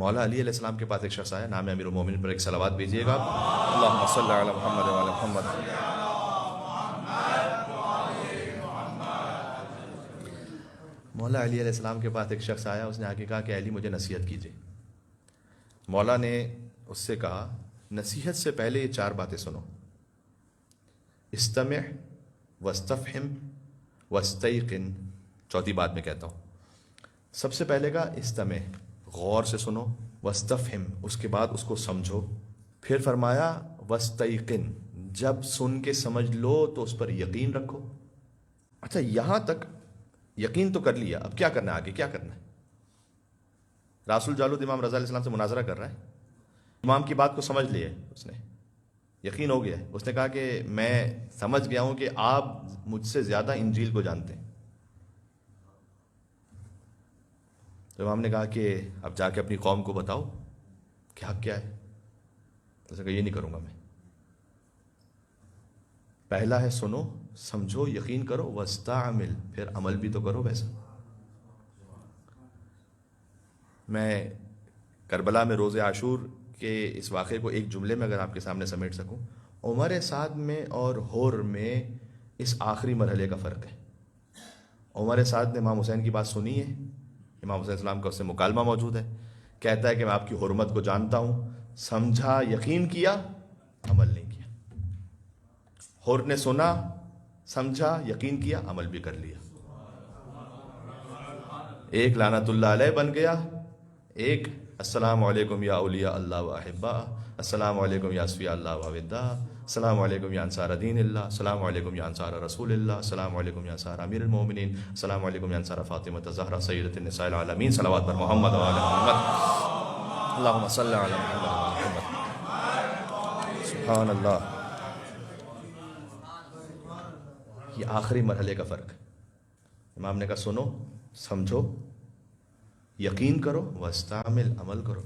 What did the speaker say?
مولا علی علیہ السلام کے پاس ایک شخص آیا، نام ہے امیر المومنین، پر ایک صلوات بھیجیے گا آپ۔ اللہم صلی علی محمد وعلی محمد۔ مولا علی علیہ السلام کے پاس ایک شخص آیا، اس نے آ کے کہا کہ علی مجھے نصیحت کیجیے۔ مولا نے اس سے کہا نصیحت سے پہلے یہ 4 باتیں سنو، استمع واستفہم واستیقن۔ چوتھی بات میں کہتا ہوں، سب سے پہلے کا استمع، غور سے سنو، واستفہم، اس کے بعد اس کو سمجھو، پھر فرمایا واستیقن، جب سن کے سمجھ لو تو اس پر یقین رکھو۔ اچھا یہاں تک یقین تو کر لیا، اب کیا کرنا ہے؟ آگے کیا کرنا ہے؟ راسل جالود امام رضا علیہ السلام سے مناظرہ کر رہا ہے، امام کی بات کو سمجھ لیا اس نے، یقین ہو گیا ہے، اس نے کہا کہ میں سمجھ گیا ہوں کہ آپ مجھ سے زیادہ انجیل کو جانتے ہیں۔ تو امام نے کہا کہ اب جا کے اپنی قوم کو بتاؤ کہ حق کیا ہے۔ اس نے کہا یہ نہیں کروں گا میں، پہلا ہے سنو، سمجھو، یقین کرو، واستعمل، پھر عمل بھی تو کرو ویسا۔ میں کربلا میں روز عاشور کے اس واقعے کو ایک جملے میں اگر آپ کے سامنے سمیٹ سکوں، عمر سعد میں اور ہور میں اس آخری مرحلے کا فرق ہے۔ عمر سعد نے امام حسین کی بات سنی ہے، امام حسین السلام کا اس سے مکالمہ موجود ہے، کہتا ہے کہ میں آپ کی حرمت کو جانتا ہوں، سمجھا، یقین کیا، عمل نہیں کیا۔ ہور نے سنا، سمجھا، یقین کیا، عمل بھی کر لیا۔ ایک لعنت اللہ علیہ بن گیا، ایک السلام علیکم یا اولیاء اللہ و احباء، السلام علیکم یا اصفیاء اللہ و اوداع، السلام علیکم یا انصار دین اللہ، السلام علیکم یا انصار رسول اللہ، السلام علیکم یا انصار امیر المومنین، السلام علیکم یا انصار فاطمہ الزہرا سیدۃ النساء العالمین، صلوات بر محمد و آل محمد، اللہم صلی علی محمد و آل محمد۔ سبحان اللہ، یہ آخری مرحلے کا فرق۔ امام نے کہا سنو، سمجھو، یقین کرو، واستعمل، عمل کرو۔